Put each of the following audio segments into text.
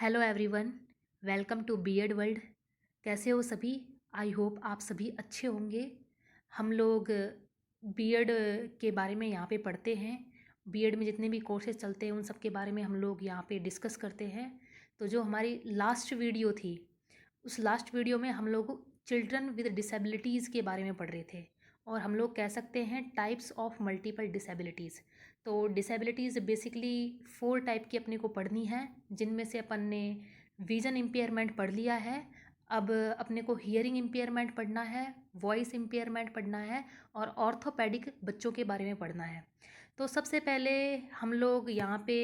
Hello everyone, welcome to BEd world. कैसे हो सभी? आई होप आप सभी अच्छे होंगे। हम लोग बीएड के बारे में यहाँ पे पढ़ते हैं। बीएड में जितने भी कोर्सेज चलते हैं उन सब के बारे में हम लोग यहाँ पे डिस्कस करते हैं। तो जो हमारी लास्ट वीडियो थी, उस लास्ट वीडियो में हम लोग चिल्ड्रन विद डिसेबिलिटीज़ के बारे में पढ़ रहे थे, और हम लोग कह सकते हैं टाइप्स ऑफ मल्टीपल डिसेबिलिटीज़। तो डिसेबिलिटीज़ बेसिकली 4 टाइप की अपने को पढ़नी है, जिनमें से अपन ने विज़न इम्पेयरमेंट पढ़ लिया है। अब अपने को हियरिंग इम्पेयरमेंट पढ़ना है, वॉइस इम्पेयरमेंट पढ़ना है, और ऑर्थोपेडिक बच्चों के बारे में पढ़ना है। तो सबसे पहले हम लोग यहाँ पे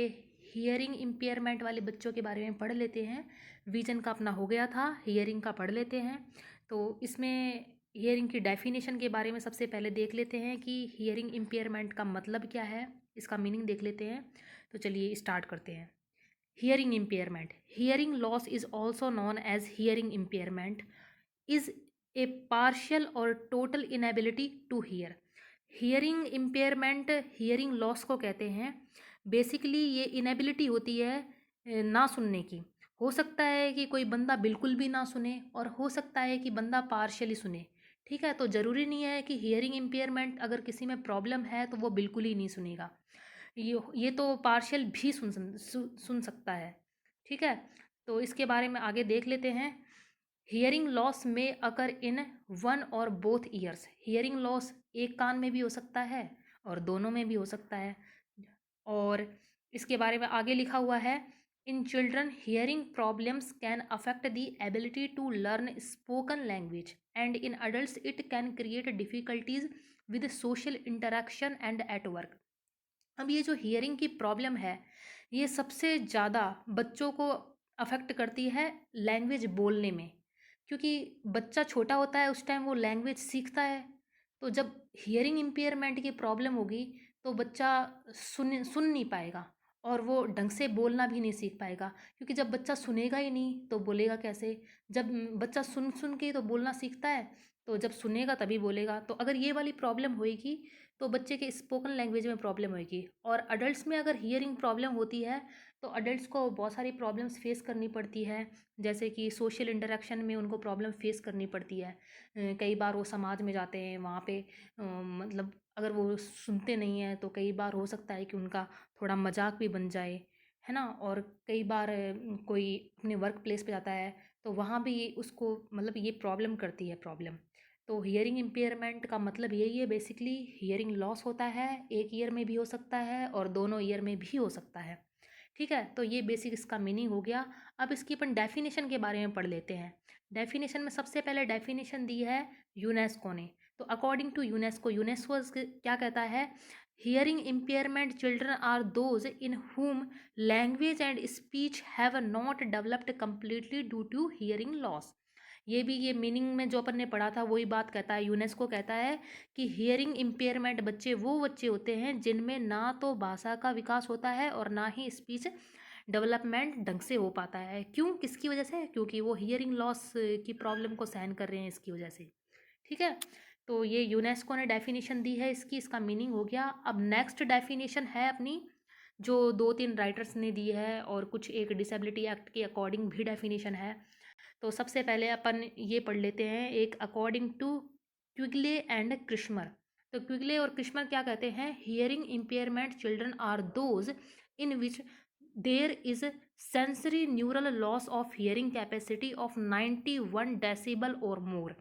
हियरिंग इम्पेयरमेंट वाले बच्चों के बारे में पढ़ लेते हैं। विजन का अपना हो गया था, हियरिंग का पढ़ लेते हैं। तो इसमें हियरिंग की डेफिनेशन के बारे में सबसे पहले देख लेते हैं कि हियरिंग इम्पेयरमेंट का मतलब क्या है, इसका मीनिंग देख लेते हैं। तो चलिए स्टार्ट करते हैं। Hearing impairment, hearing loss is also known as hearing impairment, is a partial और total inability to hear. Hearing impairment hearing loss को कहते हैं। बेसिकली ये इनएबिलिटी होती है ना सुनने की। हो सकता है कि कोई बंदा बिल्कुल भी ना सुने, और हो सकता है कि बंदा पार्शियली सुने। ठीक है, तो ज़रूरी नहीं है कि हियरिंग इम्पेयरमेंट अगर किसी में प्रॉब्लम है तो वो बिल्कुल ही नहीं सुनेगा। ये तो पार्शियल भी सुन सकता है। ठीक है, तो इसके बारे में आगे देख लेते हैं। हियरिंग लॉस में अकर इन वन और बोथ ईयर्स। हियरिंग लॉस एक कान में भी हो सकता है और दोनों में भी हो सकता है। और इसके बारे में आगे लिखा हुआ है, in children hearing problems can affect the ability to learn spoken language, and in adults it can create difficulties with social interaction and at work. अब ये जो हियरिंग की प्रॉब्लम है, ये सबसे ज़्यादा बच्चों को अफेक्ट करती है लैंग्वेज बोलने में, क्योंकि बच्चा छोटा होता है उस टाइम वो लैंग्वेज सीखता है। तो जब हियरिंग इम्पेयरमेंट की प्रॉब्लम होगी तो बच्चा सुन नहीं पाएगा, और वो ढंग से बोलना भी नहीं सीख पाएगा, क्योंकि जब बच्चा सुनेगा ही नहीं तो बोलेगा कैसे। जब बच्चा सुन सुन के तो बोलना सीखता है, तो जब सुनेगा तभी बोलेगा। तो अगर ये वाली प्रॉब्लम होएगी तो बच्चे के स्पोकन लैंग्वेज में प्रॉब्लम होगी। और अडल्ट्स में अगर हियरिंग प्रॉब्लम होती है तो अडल्ट्स को बहुत सारी प्रॉब्लम्स फेस करनी पड़ती है, जैसे कि सोशल इंटरेक्शन में उनको प्रॉब्लम फेस करनी पड़ती है। कई बार वो समाज में जाते हैं, वहाँ पे मतलब अगर वो सुनते नहीं हैं तो कई बार हो सकता है कि उनका थोड़ा मजाक भी बन जाए, है ना। और कई बार कोई अपने वर्क प्लेस पे जाता है तो वहाँ भी उसको मतलब ये प्रॉब्लम करती है प्रॉब्लम। तो हियरिंग इम्पेयरमेंट का मतलब यही है, बेसिकली हियरिंग लॉस होता है, एक ईयर में भी हो सकता है और दोनों ईयर में भी हो सकता है। ठीक है, तो ये बेसिक इसका मीनिंग हो गया। अब इसकी अपन डेफिनेशन के बारे में पढ़ लेते हैं। डेफिनेशन में सबसे पहले डेफिनेशन दी है यूनेस्को ने। तो अकॉर्डिंग टू यूनेस्को, यूनेस्को क्या कहता है, hearing impairment children are those in whom language and speech have not developed completely due to hearing loss. ये मीनिंग में जो अपन ने पढ़ा था वही बात कहता है। यूनेस्को कहता है कि हियरिंग इम्पेयरमेंट बच्चे वो बच्चे होते हैं जिनमें ना तो भाषा का विकास होता है और ना ही स्पीच डेवलपमेंट ढंग से हो पाता है। क्यों, किसकी वजह से? क्योंकि वो हियरिंग लॉस की प्रॉब्लम को सहन कर रहे हैं, इसकी वजह से। ठीक है, तो ये यूनेस्को ने डेफिनेशन दी है इसकी, इसका मीनिंग हो गया। अब नेक्स्ट डेफिनेशन है अपनी, जो 2-3 राइटर्स ने दी है, और कुछ एक डिसेबिलिटी एक्ट के अकॉर्डिंग भी डेफिनेशन है। तो सबसे पहले अपन ये पढ़ लेते हैं, एक according to Quigley and Kretschmer. तो क्विगले और क्रिश्मर क्या कहते हैं, hearing impairment children are those in which there is sensory neural loss of hearing capacity of 91 decibel और मोर।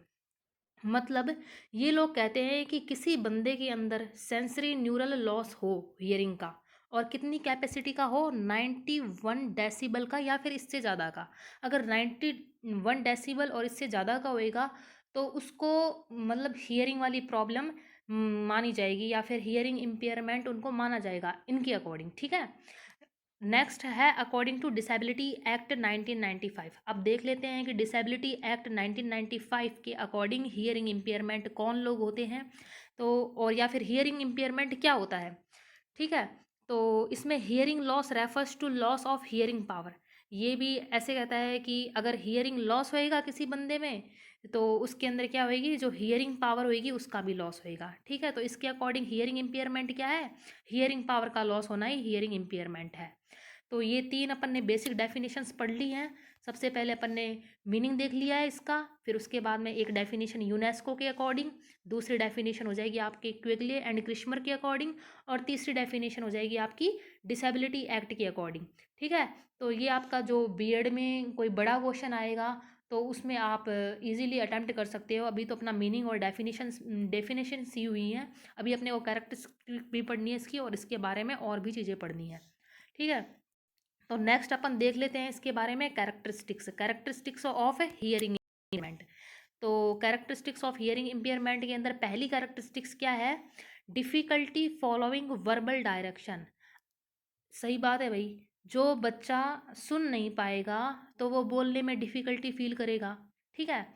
मतलब ये लोग कहते हैं कि किसी बंदे के अंदर सेंसरी न्यूरल लॉस हो हियरिंग का, और कितनी कैपेसिटी का हो, 91 डेसिबल का या फिर इससे ज़्यादा का। अगर 91 डेसिबल और इससे ज़्यादा का होएगा तो उसको मतलब हियरिंग वाली प्रॉब्लम मानी जाएगी, या फिर हियरिंग इम्पेयरमेंट उनको माना जाएगा इनके अकॉर्डिंग। ठीक है, नेक्स्ट है अकॉर्डिंग टू डिसेबिलिटी एक्ट 1995। अब देख लेते हैं कि डिसेबिलिटी एक्ट 1995 के अकॉर्डिंग हियरिंग इम्पेयरमेंट कौन लोग होते हैं, तो और या फिर हियरिंग इम्पेयरमेंट क्या होता है। ठीक है, तो इसमें hearing loss refers to loss of hearing power. ये भी ऐसे कहता है कि अगर हियरिंग लॉस होएगा किसी बंदे में तो उसके अंदर क्या होएगी, जो हियरिंग पावर होएगी उसका भी लॉस होएगा। ठीक है, तो इसके अकॉर्डिंग हियरिंग इम्पेयरमेंट क्या है, हियरिंग पावर का लॉस होना ही हियरिंग इम्पेयरमेंट है। तो ये 3 अपन ने बेसिक डेफिनेशंस पढ़ ली हैं। सबसे पहले अपन ने मीनिंग देख लिया है इसका, फिर उसके बाद में एक डेफिनेशन यूनेस्को के अकॉर्डिंग, दूसरी डेफिनेशन हो जाएगी आपके क्विगले एंड क्रिश्मर के अकॉर्डिंग, और तीसरी डेफिनेशन हो जाएगी आपकी डिसेबिलिटी एक्ट के अकॉर्डिंग। ठीक है, तो ये आपका जो बीएड में कोई बड़ा क्वेश्चन आएगा तो उसमें आप इजीली अटेम्प्ट कर सकते हो। अभी तो अपना मीनिंग और डेफिनेशन सी हुई हैं, अभी अपने को कैरेक्टरिस्टिक भी पढ़नी है इसकी, और इसके बारे में और भी चीज़ें पढ़नी है। ठीक है, तो नेक्स्ट अपन देख लेते हैं इसके बारे में कैरेक्टरिस्टिक्स ऑफ हियरिंग इम्पेयरमेंट। तो कैरेक्टरिस्टिक्स ऑफ हियरिंग इम्पेयरमेंट के अंदर पहली कैरेक्टरिस्टिक्स क्या है? Difficulty following verbal direction. सही बात है भाई, जो बच्चा सुन नहीं पाएगा तो वो बोलने में डिफ़िकल्टी फील करेगा। ठीक है,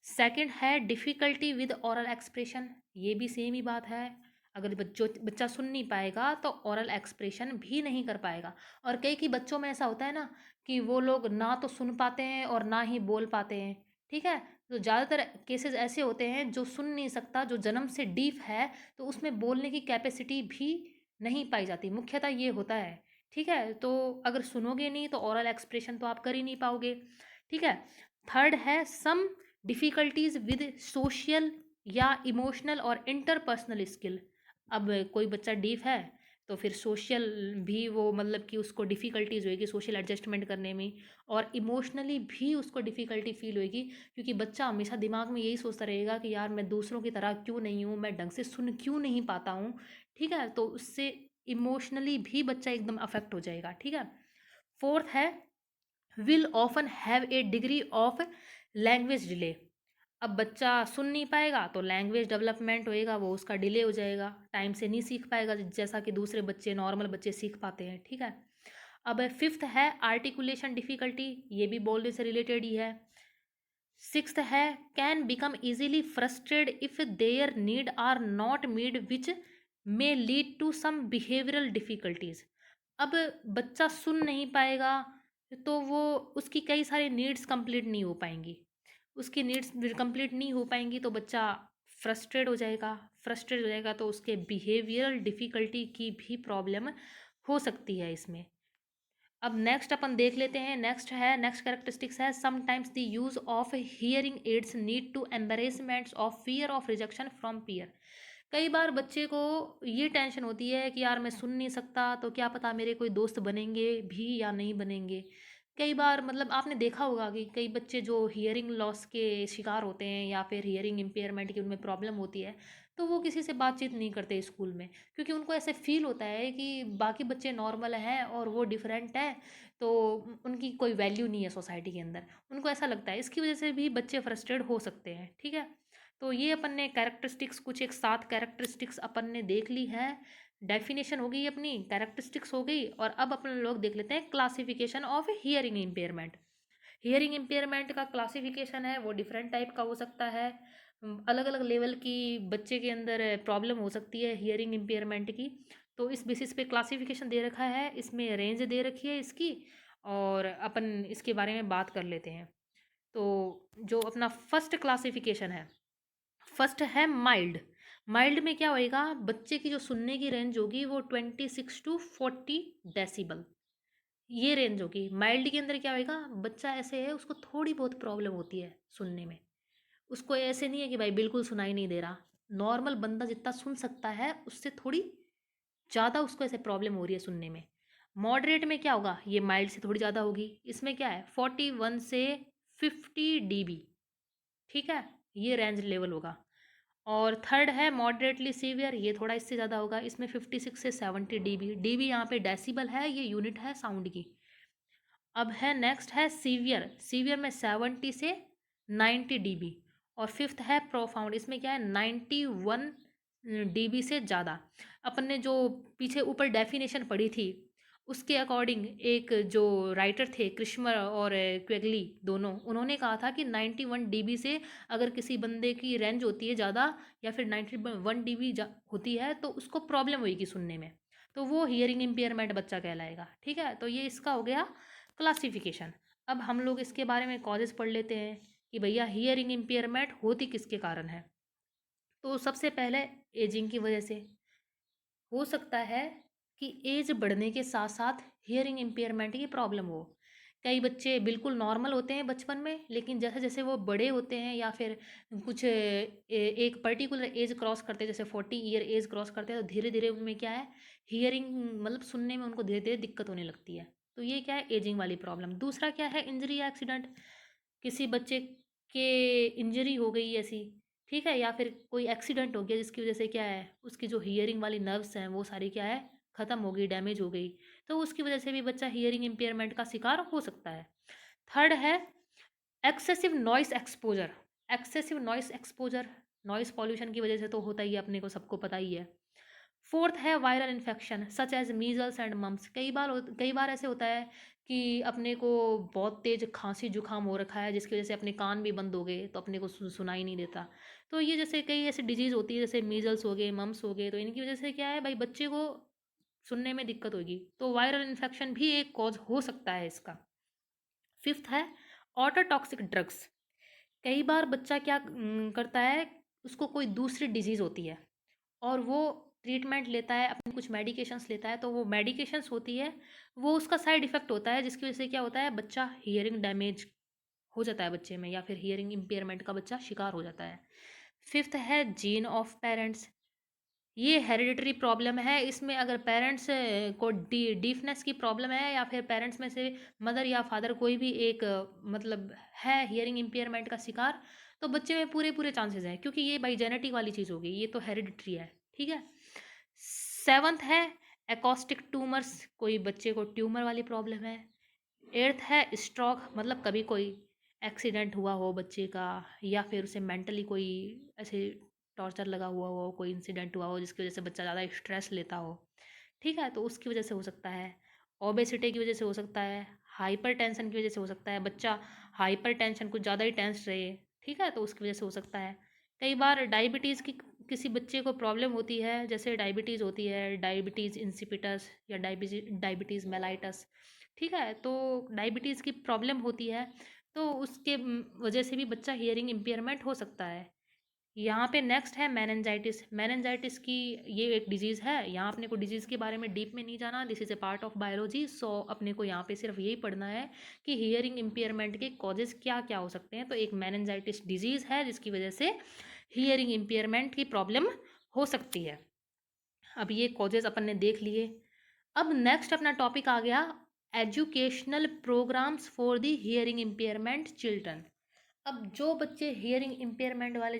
सेकंड है डिफ़िकल्टी विद ओरल एक्सप्रेशन, ये भी सेम ही बात है। अगर बच्चा सुन नहीं पाएगा तो ओरल एक्सप्रेशन भी नहीं कर पाएगा। और कई बच्चों में ऐसा होता है ना कि वो लोग ना तो सुन पाते हैं और ना ही बोल पाते हैं। ठीक है, तो ज़्यादातर केसेस ऐसे होते हैं जो सुन नहीं सकता, जो जन्म से डीफ है, तो उसमें बोलने की कैपेसिटी भी नहीं पाई जाती, मुख्यतः ये होता है। ठीक है, तो अगर सुनोगे नहीं तो ओरल एक्सप्रेशन तो आप कर ही नहीं पाओगे। ठीक है, थर्ड है सम डिफ़िकल्टीज विद सोशल या इमोशनल और इंटरपर्सनल स्किल। अब कोई बच्चा डीफ है तो फिर सोशल भी वो मतलब कि उसको डिफ़िकल्टीज होएगी सोशल एडजस्टमेंट करने में, और इमोशनली भी उसको डिफ़िकल्टी फील होएगी, क्योंकि बच्चा हमेशा दिमाग में यही सोचता रहेगा कि यार मैं दूसरों की तरह क्यों नहीं हूँ, मैं ढंग से सुन क्यों नहीं पाता हूँ। ठीक है, तो उससे इमोशनली भी बच्चा एकदम अफेक्ट हो जाएगा। ठीक है, फोर्थ है will often have a degree of language delay. अब बच्चा सुन नहीं पाएगा तो लैंग्वेज डेवलपमेंट होएगा वो उसका डिले हो जाएगा, टाइम से नहीं सीख पाएगा जैसा कि दूसरे बच्चे नॉर्मल बच्चे सीख पाते हैं। ठीक है, अब फिफ्थ है आर्टिकुलेशन डिफ़िकल्टी, ये भी बोलने से रिलेटेड ही है। सिक्स्थ है can become easily frustrated if there need are not meet which may lead to some behavioural difficulties. अब बच्चा सुन नहीं पाएगा तो वो उसकी कई सारी नीड्स कंप्लीट नहीं हो पाएंगी, उसकी नीड्स कंप्लीट नहीं हो पाएंगी तो बच्चा फ्रस्ट्रेट हो जाएगा तो उसके बिहेवियरल डिफ़िकल्टी की भी प्रॉब्लम हो सकती है इसमें। अब नेक्स्ट अपन देख लेते हैं, नेक्स्ट कैरेक्टरिस्टिक्स है sometimes the use of hearing aids need to embarrassments of fear of rejection from peer. कई बार बच्चे को ये टेंशन होती है कि यार मैं सुन नहीं सकता तो क्या पता मेरे कोई दोस्त बनेंगे भी या नहीं बनेंगे। कई बार मतलब आपने देखा होगा कि कई बच्चे जो हियरिंग लॉस के शिकार होते हैं या फिर हियरिंग इम्पेयरमेंट की उनमें प्रॉब्लम होती है, तो वो किसी से बातचीत नहीं करते स्कूल में, क्योंकि उनको ऐसे फील होता है कि बाकी बच्चे नॉर्मल हैं और वो डिफरेंट है, तो उनकी कोई वैल्यू नहीं है सोसाइटी के अंदर, उनको ऐसा लगता है। इसकी वजह से भी बच्चे फ्रस्ट्रेट हो सकते हैं। ठीक है, तो ये अपन ने कैरेक्टरिस्टिक्स कुछ एक 7 कैरेक्टरिस्टिक्स अपन ने देख ली है। डेफिनेशन हो गई अपनी, कैरेक्टरिस्टिक्स हो गई, और अब अपन लोग देख लेते हैं classification of hearing impairment. Hearing impairment का क्लासिफिकेशन है वो डिफरेंट टाइप का हो सकता है, अलग अलग लेवल की बच्चे के अंदर प्रॉब्लम हो सकती है हियरिंग इम्पेयरमेंट की। तो इस बेसिस पे क्लासिफिकेशन दे रखा है, इसमें रेंज दे रखी है इसकी, और अपन इसके बारे में बात कर लेते हैं। तो जो अपना फर्स्ट क्लासिफिकेशन है, फर्स्ट है माइल्ड। माइल्ड में क्या होएगा, बच्चे की जो सुनने की रेंज होगी वो 26 to 40 डेसिबल, ये रेंज होगी। माइल्ड के अंदर क्या होएगा, बच्चा ऐसे है उसको थोड़ी बहुत प्रॉब्लम होती है सुनने में, उसको ऐसे नहीं है कि भाई बिल्कुल सुनाई नहीं दे रहा, नॉर्मल बंदा जितना सुन सकता है उससे थोड़ी ज़्यादा उसको ऐसे प्रॉब्लम हो रही है सुनने में। मॉडरेट में क्या होगा, ये माइल्ड से थोड़ी ज़्यादा होगी, इसमें क्या है 41 से 50 dB। ठीक है, ये रेंज लेवल होगा। और थर्ड है मॉडरेटली सीवियर, ये थोड़ा इससे ज़्यादा होगा, इसमें 56 से 70 dB। डीबी यहाँ पे डेसिबल है, ये यूनिट है साउंड की। अब है नेक्स्ट है सीवियर, सीवियर में 70 से 90 dB। और फिफ्थ है प्रोफाउंड, इसमें क्या है 91 dB से ज़्यादा। अपन ने जो पीछे ऊपर डेफिनेशन पढ़ी थी उसके अकॉर्डिंग एक जो राइटर थे क्रिश्मर और क्वेगली दोनों, उन्होंने कहा था कि 91 dB से अगर किसी बंदे की रेंज होती है ज़्यादा या फिर 91 dB होती है तो उसको प्रॉब्लम होगी सुनने में, तो वो हियरिंग इम्पेयरमेंट बच्चा कहलाएगा। ठीक है, तो ये इसका हो गया क्लासिफिकेशन। अब हम लोग इसके बारे में कॉजेज़ पढ़ लेते हैं कि भैया हियरिंग इम्पेयरमेंट होती किसके कारण है। तो सबसे पहले एजिंग की वजह से हो सकता है, कि एज बढ़ने के साथ साथ हियरिंग इम्पेयरमेंट की प्रॉब्लम हो। कई बच्चे बिल्कुल नॉर्मल होते हैं बचपन में, लेकिन जैसे जैसे वो बड़े होते हैं या फिर कुछ एक पर्टिकुलर एज क्रॉस करते हैं, जैसे 40 ईयर एज क्रॉस करते हैं, तो धीरे धीरे उनमें क्या है, हियरिंग मतलब सुनने में उनको धीरे धीरे दिक्कत होने लगती है। तो ये क्या है, एजिंग वाली प्रॉब्लम। दूसरा क्या है, इंजरी या एक्सीडेंट। किसी बच्चे के इंजरी हो गई ऐसी, ठीक है, या फिर कोई एक्सीडेंट हो गया जिसकी वजह से क्या है, उसकी जो हियरिंग वाली नर्व्स हैं वो सारी क्या है, ख़त्म हो गई, डैमेज हो गई। तो उसकी वजह से भी बच्चा हियरिंग इम्पेयरमेंट का शिकार हो सकता है। थर्ड है excessive noise exposure. Excessive noise exposure, noise pollution की वजह से तो होता ही है, अपने को सबको पता ही है। फोर्थ है viral infection such as measles and mumps. कई बार ऐसे होता है कि अपने को बहुत तेज खांसी जुकाम हो रखा है, जिसकी वजह से अपने कान भी बंद हो गए, तो अपने को सुनाई नहीं देता। तो ये जैसे कई ऐसी डिजीज़ होती है, जैसे मीजल्स हो गए, मम्स हो गए, तो इनकी वजह से क्या है भाई, बच्चे को सुनने में दिक्कत होगी। तो वायरल इन्फेक्शन भी एक कॉज हो सकता है इसका। फिफ्थ है ऑटोटॉक्सिक ड्रग्स। कई बार बच्चा क्या करता है, उसको कोई दूसरी डिजीज़ होती है और वो ट्रीटमेंट लेता है, अपनी कुछ मेडिकेशंस लेता है, तो वो मेडिकेशंस होती है, वो उसका साइड इफ़ेक्ट होता है, जिसकी वजह से क्या होता है, बच्चा हियरिंग डैमेज हो जाता है बच्चे में, या फिर हियरिंग इम्पेयरमेंट का बच्चा शिकार हो जाता है। फिफ्थ है जीन ऑफ पेरेंट्स। ये हेरिडिटरी प्रॉब्लम है। इसमें अगर पेरेंट्स को डीफनेस की प्रॉब्लम है, या फिर पेरेंट्स में से मदर या फादर कोई भी एक मतलब है हियरिंग इम्पेयरमेंट का शिकार, तो बच्चे में पूरे पूरे चांसेस हैं, क्योंकि ये भाई जेनेटिक वाली चीज़ होगी, ये तो हेरिडिटरी है। ठीक है। सेवंथ है एकॉस्टिक ट्यूमर्स, कोई बच्चे को ट्यूमर वाली प्रॉब्लम है। एट्थ है स्ट्रोक, मतलब कभी कोई एक्सीडेंट हुआ हो बच्चे का, या फिर उसे मेंटली कोई ऐसे टॉर्चर लगा हुआ हो, कोई इंसिडेंट हुआ हो जिसकी वजह से बच्चा ज़्यादा स्ट्रेस लेता हो, ठीक है, तो उसकी वजह से हो सकता है। ओबेसिटी की वजह से हो सकता है। हाइपर टेंशन की वजह से हो सकता है, बच्चा हाइपर टेंशन कुछ ज़्यादा ही टेंस रहे, ठीक है, तो उसकी वजह से हो सकता है। कई बार डायबिटीज़ की किसी बच्चे को प्रॉब्लम होती है, जैसे डायबिटीज़ होती है, डायबिटीज़ इंसिपिटस या डायबिटीज़ मेलाइटस, ठीक है, तो डायबिटीज़ की प्रॉब्लम होती है, तो उसके वजह से भी बच्चा हियरिंग इम्पेयरमेंट हो सकता है। यहाँ पे नेक्स्ट है मेनिनजाइटिस। मेनिनजाइटिस की ये एक डिजीज़ है। यहाँ अपने को डिजीज़ के बारे में डीप में नहीं जाना, this is a part of biology. So अपने को यहाँ पे सिर्फ यही पढ़ना है कि हियरिंग इम्पेयरमेंट के कॉजेज़ क्या क्या हो सकते हैं। तो एक मेनिनजाइटिस डिजीज़ है जिसकी वजह से हियरिंग इम्पेयरमेंट की प्रॉब्लम हो सकती है। अब ये कॉजेज़ अपन ने देख लिए। अब नेक्स्ट अपना टॉपिक आ गया educational programmes for the hearing impairment children. अब जो बच्चे हियरिंग इम्पेयरमेंट वाले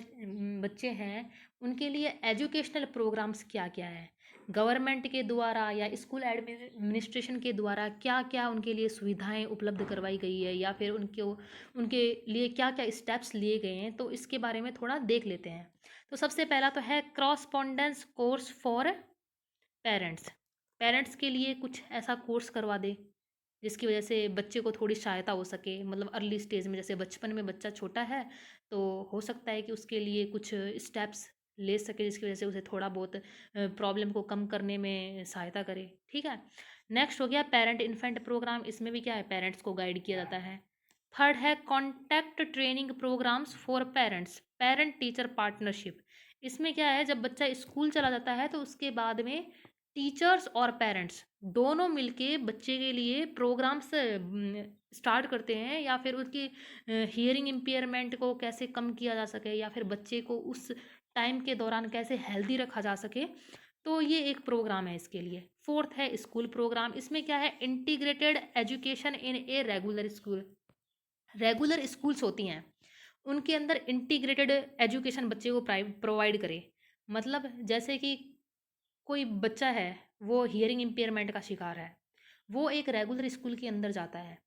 बच्चे हैं, उनके लिए एजुकेशनल प्रोग्राम्स क्या क्या है, गवर्नमेंट के द्वारा या स्कूल एडमिनिस्ट्रेशन के द्वारा क्या क्या उनके लिए सुविधाएं उपलब्ध करवाई गई है, या फिर उनके लिए क्या क्या स्टेप्स लिए गए हैं, तो इसके बारे में थोड़ा देख लेते हैं। तो सबसे पहला तो है क्रॉसपॉन्डेंस कोर्स फॉर पेरेंट्स। पेरेंट्स के लिए कुछ ऐसा कोर्स करवा दे जिसकी वजह से बच्चे को थोड़ी सहायता हो सके, मतलब अर्ली स्टेज में, जैसे बचपन में बच्चा छोटा है, तो हो सकता है कि उसके लिए कुछ स्टेप्स ले सके जिसकी वजह से उसे थोड़ा बहुत प्रॉब्लम को कम करने में सहायता करे। ठीक है। नेक्स्ट हो गया पेरेंट इन्फेंट प्रोग्राम। इसमें भी क्या है, पेरेंट्स को गाइड किया जाता है। थर्ड है contact training programmes for parents, parent teacher partnership. इसमें क्या है, जब बच्चा स्कूल चला जाता है तो उसके बाद में टीचर्स और पेरेंट्स दोनों मिलके बच्चे के लिए प्रोग्राम्स स्टार्ट करते हैं, या फिर उसकी हियरिंग इम्पेयरमेंट को कैसे कम किया जा सके, या फिर बच्चे को उस टाइम के दौरान कैसे हेल्दी रखा जा सके। तो ये एक प्रोग्राम है इसके लिए। फोर्थ है स्कूल प्रोग्राम। इसमें क्या है, integrated education in a regular school. Regular schools होती हैं, उनके अंदर इंटीग्रेटेड एजुकेशन बच्चे को प्रोवाइड करे। मतलब जैसे कि कोई बच्चा है, वो हियरिंग इम्पेयरमेंट का शिकार है, वो एक रेगुलर स्कूल के अंदर जाता है,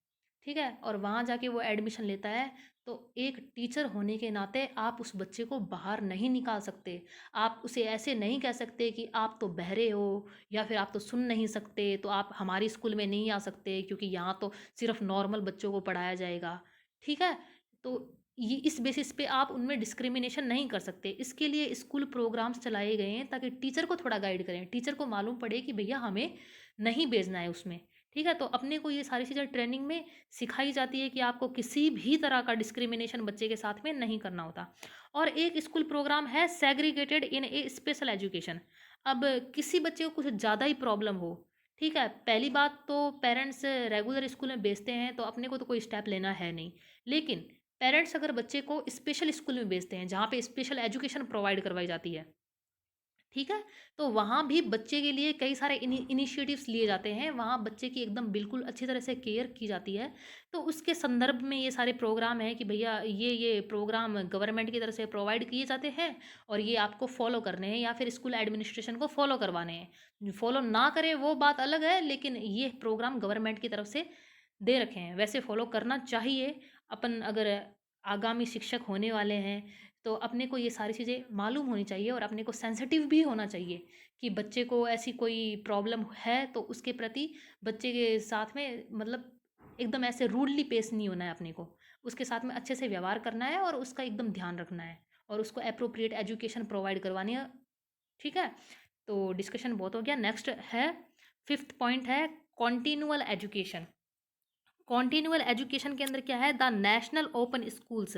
ठीक है, और वहाँ जाके वो एडमिशन लेता है, तो एक टीचर होने के नाते आप उस बच्चे को बाहर नहीं निकाल सकते। आप उसे ऐसे नहीं कह सकते कि आप तो बहरे हो, या फिर आप तो सुन नहीं सकते, तो आप हमारी स्कूल में नहीं आ सकते, क्योंकि यहाँ तो सिर्फ नॉर्मल बच्चों को पढ़ाया जाएगा। ठीक है। तो ये इस बेसिस पे आप उनमें डिस्क्रिमिनेशन नहीं कर सकते। इसके लिए स्कूल प्रोग्राम्स चलाए गए हैं, ताकि टीचर को थोड़ा गाइड करें, टीचर को मालूम पड़े कि भैया हमें नहीं भेजना है उसमें। ठीक है। तो अपने को ये सारी चीज़ें ट्रेनिंग में सिखाई जाती है कि आपको किसी भी तरह का डिस्क्रिमिनेशन बच्चे के साथ में नहीं करना होता। और एक स्कूल प्रोग्राम है segregated in A special education. अब किसी बच्चे को कुछ ज़्यादा ही प्रॉब्लम हो, ठीक है, पहली बात तो पेरेंट्स रेगुलर स्कूल में भेजते हैं तो अपने को तो कोई स्टेप लेना है नहीं। लेकिन पेरेंट्स अगर बच्चे को स्पेशल स्कूल में भेजते हैं जहाँ पे स्पेशल एजुकेशन प्रोवाइड करवाई जाती है, ठीक है? तो वहाँ भी बच्चे के लिए कई सारे इनिशिएटिव्स लिए जाते हैं, वहाँ बच्चे की एकदम बिल्कुल अच्छी तरह से केयर की जाती है। तो उसके संदर्भ में ये सारे प्रोग्राम हैं कि भैया ये प्रोग्राम गवर्नमेंट की तरफ से प्रोवाइड किए जाते हैं और ये आपको फॉलो करने हैं या फिर स्कूल एडमिनिस्ट्रेशन को फॉलो करवाने हैं। फॉलो ना करें वो बात अलग है, लेकिन ये प्रोग्राम गवर्नमेंट की तरफ से दे रखे हैं। वैसे फॉलो करना चाहिए, अपन अगर आगामी शिक्षक होने वाले हैं तो अपने को ये सारी चीज़ें मालूम होनी चाहिए और अपने को सेंसिटिव भी होना चाहिए कि बच्चे को ऐसी कोई प्रॉब्लम है तो उसके प्रति बच्चे के साथ में मतलब एकदम ऐसे रूडली पेश नहीं होना है अपने को। उसके साथ में अच्छे से व्यवहार करना है और उसका एकदम ध्यान रखना है और उसको एप्रोप्रिएट एजुकेशन प्रोवाइड करवानी है, ठीक है? तो डिस्कशन बहुत हो गया। नेक्स्ट है, 5th पॉइंट है कॉन्टिन्यूअल एजुकेशन। कॉन्टिन्यूअल एजुकेशन के अंदर क्या है, द नेशनल ओपन स्कूल्स।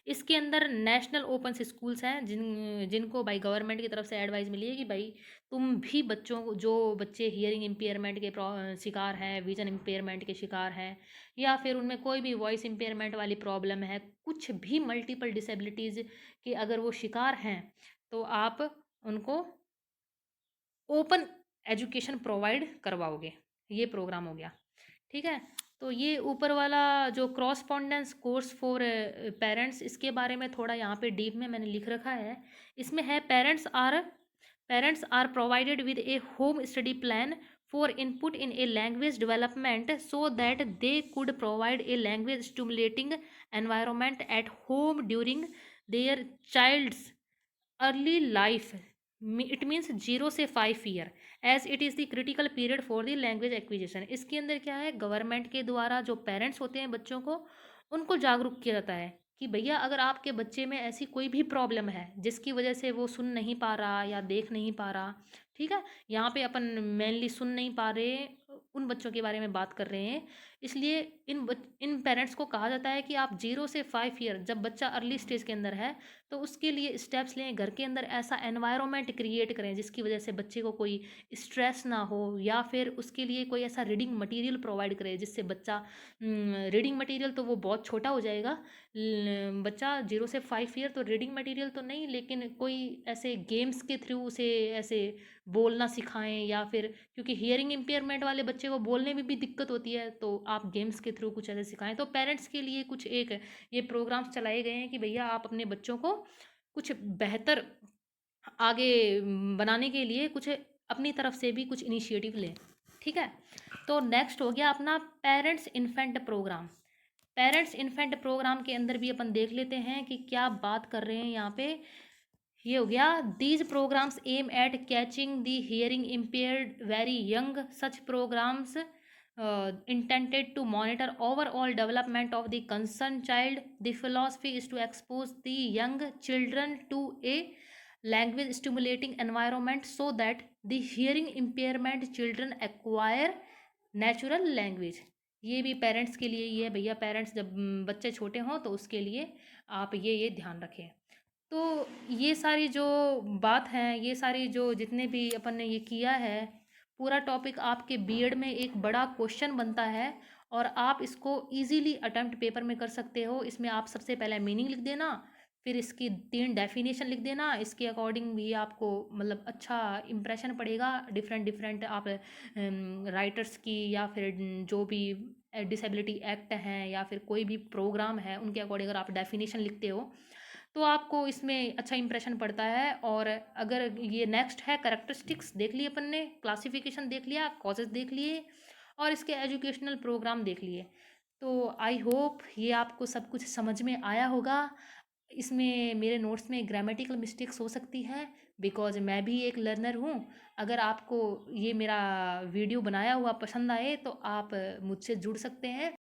इसके अंदर नेशनल ओपन स्कूल्स हैं जिनको भाई गवर्नमेंट की तरफ से एडवाइस मिली है कि भाई तुम भी बच्चों को, जो बच्चे हियरिंग इम्पेयरमेंट के शिकार हैं, विजन इम्पेयरमेंट के शिकार हैं या फिर उनमें कोई भी वॉइस इम्पेयरमेंट वाली प्रॉब्लम है, कुछ भी मल्टीपल डिसेबिलिटीज़ के अगर वो शिकार हैं तो आप उनको ओपन एजुकेशन प्रोवाइड करवाओगे। ये प्रोग्राम हो गया, ठीक है? तो ये ऊपर वाला जो क्रॉसपॉन्डेंस कोर्स फॉर पेरेंट्स, इसके बारे में थोड़ा यहाँ पे डीप में मैंने लिख रखा है। इसमें है parents are provided with a home study plan for input in a language development so that they could provide a language stimulating environment at home during their child's early life. It means 0 से 5 year age it is the critical period for the language acquisition. इसके अंदर क्या है, government के द्वारा जो parents होते हैं बच्चों को, उनको जागरूक किया जाता है कि भैया अगर आपके बच्चे में ऐसी कोई भी प्रॉब्लम है जिसकी वजह से वो सुन नहीं पा रहा या देख नहीं पा रहा, ठीक है, यहाँ पे अपन मेनली सुन नहीं पा रहे उन बच्चों के बारे में बात कर रहे हैं। इसलिए इन पेरेंट्स को कहा जाता है कि आप 0 से 5 ईयर, जब बच्चा अर्ली स्टेज के अंदर है तो उसके लिए स्टेप्स लें, घर के अंदर ऐसा एनवायरनमेंट क्रिएट करें जिसकी वजह से बच्चे को कोई स्ट्रेस ना हो, या फिर उसके लिए कोई ऐसा रीडिंग मटेरियल प्रोवाइड करें जिससे बच्चा, रीडिंग मटेरियल तो वो बहुत छोटा हो जाएगा, बच्चा 0 से 5 ईयर तो रीडिंग मटेरियल तो नहीं, लेकिन कोई ऐसे गेम्स के थ्रू उसे ऐसे बोलना सिखाएं, या फिर क्योंकि हियरिंग इम्पेयरमेंट वाले बच्चे को बोलने में भी दिक्कत होती है तो आप गेम्स के थ्रू कुछ ऐसे सिखाएं। तो पेरेंट्स के लिए कुछ एक ये प्रोग्राम्स चलाए गए हैं कि भैया आप अपने बच्चों को कुछ बेहतर आगे बनाने के लिए कुछ अपनी तरफ से भी कुछ इनिशिएटिव लें, ठीक है? तो नेक्स्ट हो गया अपना parents infant programme. Parents infant programme के अंदर भी अपन देख लेते हैं कि क्या बात कर रहे हैं यहाँ पे। ये हो गया, these programmes aim at catching the hearing impaired very young. Such programmes intended to monitor overall development of the concerned child. The philosophy is to expose the young children to a language stimulating environment so that the hearing impairment children acquire natural language. ये भी parents के लिए ही है भैया, parents जब बच्चे छोटे हों तो उसके लिए आप ये ध्यान रखें। तो ये सारी जो बात है, ये सारी जो जितने भी अपन ने ये किया है, पूरा टॉपिक आपके बीएड में एक बड़ा क्वेश्चन बनता है और आप इसको इजीली अटेम्प्ट पेपर में कर सकते हो। इसमें आप सबसे पहले मीनिंग लिख देना, फिर इसकी 3 डेफिनेशन लिख देना, इसके अकॉर्डिंग भी आपको मतलब अच्छा इम्प्रेशन पड़ेगा। डिफरेंट डिफरेंट आप राइटर्स की या फिर जो भी डिसेबिलिटी एक्ट हैं या फिर कोई भी प्रोग्राम है उनके अकॉर्डिंग अगर आप डेफिनेशन लिखते हो तो आपको इसमें अच्छा इंप्रेशन पड़ता है। और अगर ये नेक्स्ट है, करेक्टरिस्टिक्स देख लिए अपन ने, क्लासिफिकेशन देख लिया, कॉजेज देख लिए और इसके एजुकेशनल प्रोग्राम देख लिए। तो आई होप ये आपको सब कुछ समझ में आया होगा। इसमें मेरे नोट्स में ग्रामेटिकल मिस्टेक्स हो सकती है बिकॉज मैं भी एक लर्नर हूँ। अगर आपको ये मेरा वीडियो बनाया हुआ पसंद आए तो आप मुझसे जुड़ सकते हैं।